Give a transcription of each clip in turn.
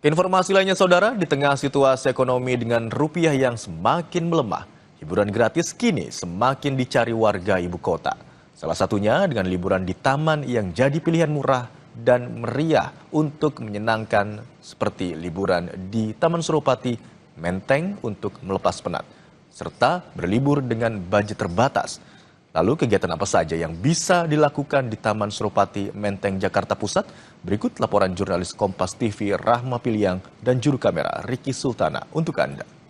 Informasi lainnya saudara, di tengah situasi ekonomi dengan rupiah yang semakin melemah, hiburan gratis kini semakin dicari warga ibu kota. Salah satunya dengan liburan di taman yang jadi pilihan murah dan meriah untuk menyenangkan seperti liburan di Taman Suropati, Menteng untuk melepas penat, serta berlibur dengan budget terbatas. Lalu kegiatan apa saja yang bisa dilakukan di Taman Suropati, Menteng, Jakarta Pusat? Berikut laporan jurnalis Kompas TV Rahma Piliang dan juru kamera Ricky Sultana untuk Anda.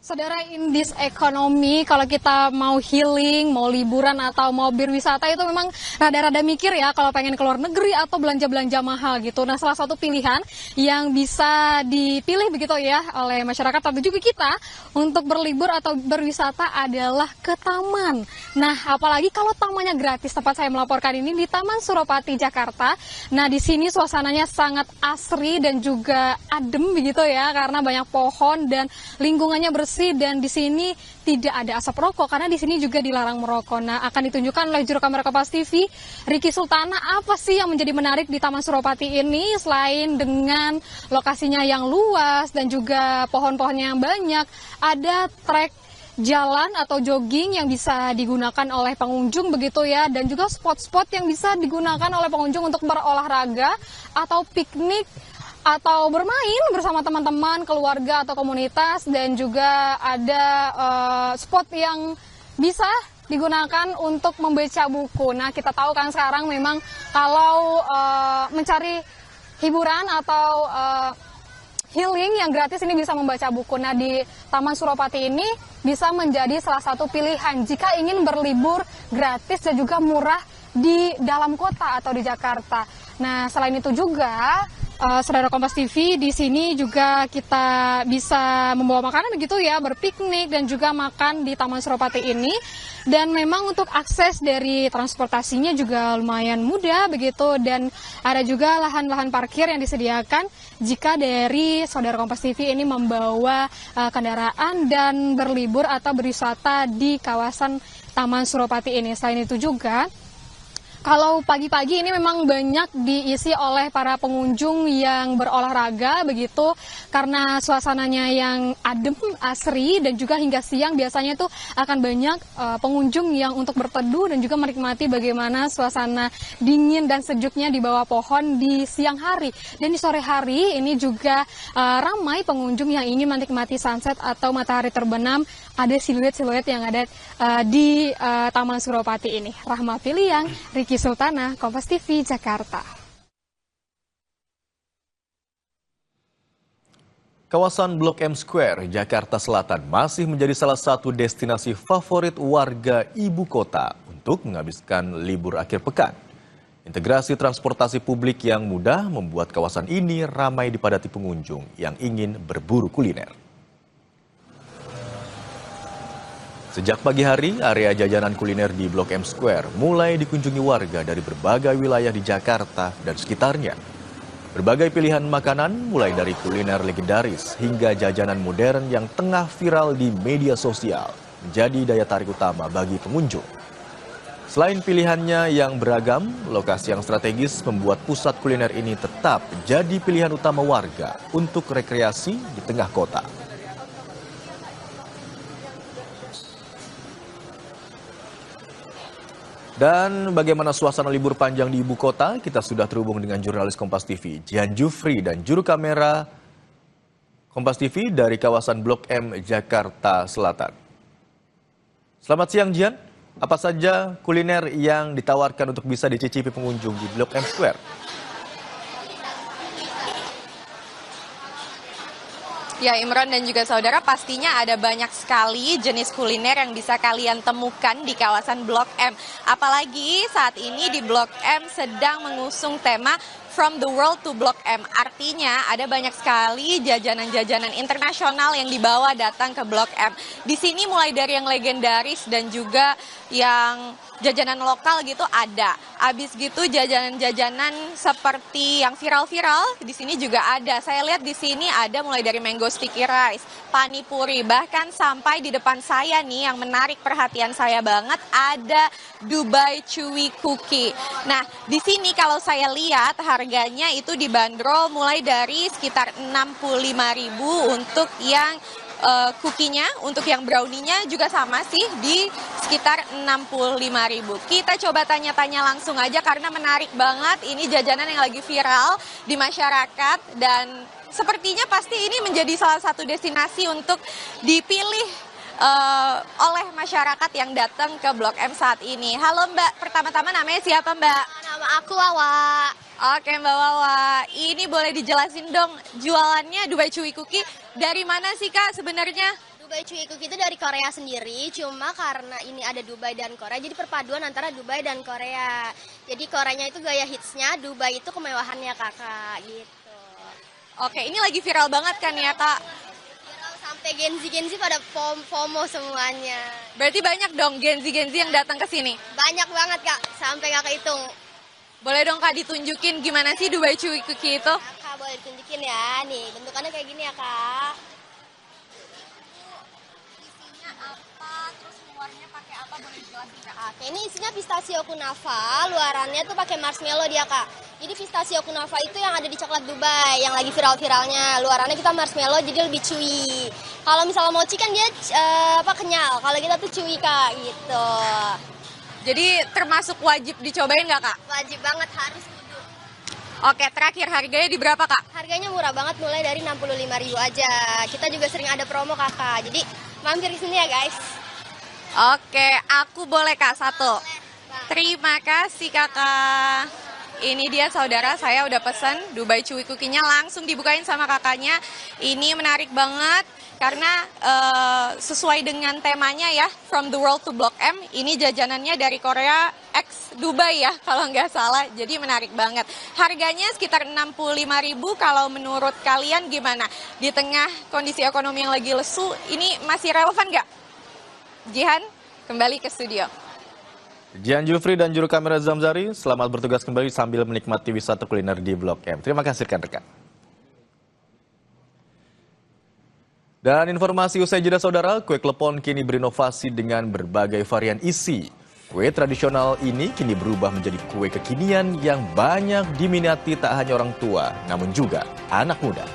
Saudara, in this ekonomi, kalau kita mau healing, mau liburan atau mau berwisata itu memang rada-rada mikir ya kalau pengen keluar negeri atau belanja-belanja mahal gitu. Nah, salah satu pilihan yang bisa dipilih begitu ya oleh masyarakat atau juga kita untuk berlibur atau berwisata adalah ke taman. Nah, apalagi kalau tamannya gratis, tempat saya melaporkan ini di Taman Suropati, Jakarta. Nah, di sini suasananya sangat asri dan juga adem begitu ya karena banyak pohon dan lingkungannya bersih. Dan di sini tidak ada asap rokok karena di sini juga dilarang merokok. Nah, akan ditunjukkan oleh juru kamera Kompas TV Ricky Sultana apa sih yang menjadi menarik di Taman Suropati ini selain dengan lokasinya yang luas dan juga pohon-pohonnya yang banyak, ada trek jalan atau jogging yang bisa digunakan oleh pengunjung begitu ya, dan juga spot-spot yang bisa digunakan oleh pengunjung untuk berolahraga atau piknik atau bermain bersama teman-teman, keluarga atau komunitas, dan juga ada spot yang bisa digunakan untuk membaca buku. Nah, kita tahu kan sekarang memang kalau mencari hiburan atau healing yang gratis ini bisa membaca buku. Nah, di Taman Suropati ini bisa menjadi salah satu pilihan jika ingin berlibur gratis dan juga murah di dalam kota atau di Jakarta. Nah, selain itu juga saudara Kompas TV, di sini juga kita bisa membawa makanan begitu ya, berpiknik dan juga makan di Taman Suropati ini. Dan memang untuk akses dari transportasinya juga lumayan mudah begitu, dan ada juga lahan-lahan parkir yang disediakan jika dari saudara Kompas TV ini membawa kendaraan dan berlibur atau berwisata di kawasan Taman Suropati ini. Selain itu juga, kalau pagi-pagi ini memang banyak diisi oleh para pengunjung yang berolahraga begitu karena suasananya yang adem, asri, dan juga hingga siang biasanya itu akan banyak pengunjung yang untuk berteduh dan juga menikmati bagaimana suasana dingin dan sejuknya di bawah pohon di siang hari. Dan di sore hari ini juga ramai pengunjung yang ingin menikmati sunset atau matahari terbenam. Ada siluet-siluet yang ada di Taman Suropati ini. Rahma Piliang, Ricky Sultana, Kompas TV, Jakarta. Kawasan Blok M Square, Jakarta Selatan masih menjadi salah satu destinasi favorit warga ibu kota untuk menghabiskan libur akhir pekan. Integrasi transportasi publik yang mudah membuat kawasan ini ramai dipadati pengunjung yang ingin berburu kuliner. Sejak pagi hari, area jajanan kuliner di Blok M Square mulai dikunjungi warga dari berbagai wilayah di Jakarta dan sekitarnya. Berbagai pilihan makanan mulai dari kuliner legendaris hingga jajanan modern yang tengah viral di media sosial menjadi daya tarik utama bagi pengunjung. Selain pilihannya yang beragam, lokasi yang strategis membuat pusat kuliner ini tetap jadi pilihan utama warga untuk rekreasi di tengah kota. Dan bagaimana suasana libur panjang di ibu kota? Kita sudah terhubung dengan jurnalis Kompas TV, Jihan Jufri, dan juru kamera Kompas TV dari kawasan Blok M, Jakarta Selatan. Selamat siang, Jihan. Apa saja kuliner yang ditawarkan untuk bisa dicicipi pengunjung di Blok M Square? Ya, Imron dan juga saudara, pastinya ada banyak sekali jenis kuliner yang bisa kalian temukan di kawasan Blok M. Apalagi saat ini di Blok M sedang mengusung tema From the World to Blok M. Artinya ada banyak sekali jajanan-jajanan internasional yang dibawa datang ke Blok M. Di sini mulai dari yang legendaris dan juga yang jajanan lokal gitu ada. Habis gitu jajanan-jajanan seperti yang viral-viral di sini juga ada. Saya lihat di sini ada mulai dari mango sticky rice, panipuri, bahkan sampai di depan saya nih yang menarik perhatian saya banget ada Dubai Chewy Cookie. Nah, di sini kalau saya lihat harga harganya itu dibanderol mulai dari sekitar 65.000 untuk yang kukinya, untuk yang brownie-nya juga sama sih di sekitar 65.000. Kita coba tanya-tanya langsung aja karena menarik banget, ini jajanan yang lagi viral di masyarakat dan sepertinya pasti ini menjadi salah satu destinasi untuk dipilih oleh masyarakat yang datang ke Blok M saat ini. Halo Mbak, pertama-tama namanya siapa Mbak? Nama aku Wawa. Oke Mbak Wawa, ini boleh dijelasin dong jualannya Dubai Chewy Cookie dari mana sih Kak sebenarnya? Dubai Chewy Cookie itu dari Korea sendiri, cuma karena ini ada Dubai dan Korea, jadi perpaduan antara Dubai dan Korea. Jadi Koreanya itu gaya hitsnya, Dubai itu kemewahannya kakak gitu. Oke, ini lagi viral banget kan ya Kak? Viral sampai Gen Z pada FOMO semuanya. Berarti banyak dong Gen Z yang datang ke sini? Banyak banget Kak, sampai kakak hitung. Boleh dong Kak ditunjukin gimana sih Dubai Chewy Cookie itu? Kakak boleh ditunjukin ya, nih bentukannya kayak gini ya Kak. Isinya apa, terus luarnya pakai apa, boleh dijelasin Kak? Oke, ini isinya pistachio kunafa, luarannya tuh pakai marshmallow dia Kak. Jadi pistachio kunafa itu yang ada di coklat Dubai, yang lagi viral-viralnya. Luarannya kita marshmallow jadi lebih chewy. Kalau misalnya mochi kan dia kenyal, kalau kita tuh chewy Kak gitu. Jadi termasuk wajib dicobain nggak Kak? Wajib banget, harus kudu. Oke, terakhir harganya di berapa Kak? Harganya murah banget, mulai dari 65.000 aja. Kita juga sering ada promo Kakak, jadi mampir ke sini ya guys. Oke, aku boleh Kak satu. Bang. Terima kasih Kakak. Ini dia saudara, saya udah pesen Dubai Chewy Cookie-nya langsung dibukain sama kakaknya. Ini menarik banget karena sesuai dengan temanya ya, From the World to Blok M. Ini jajanannya dari Korea X Dubai ya, kalau nggak salah. Jadi menarik banget. Harganya sekitar 65.000. Kalau menurut kalian gimana? Di tengah kondisi ekonomi yang lagi lesu, ini masih relevan nggak? Jihan, kembali ke studio. Jihan Julfri dan juru kamera Zamzari, selamat bertugas kembali sambil menikmati wisata kuliner di Blok M. Terima kasih rekan-rekan. Dan informasi usai jeda saudara, kue klepon kini berinovasi dengan berbagai varian isi. Kue tradisional ini kini berubah menjadi kue kekinian yang banyak diminati tak hanya orang tua, namun juga anak muda.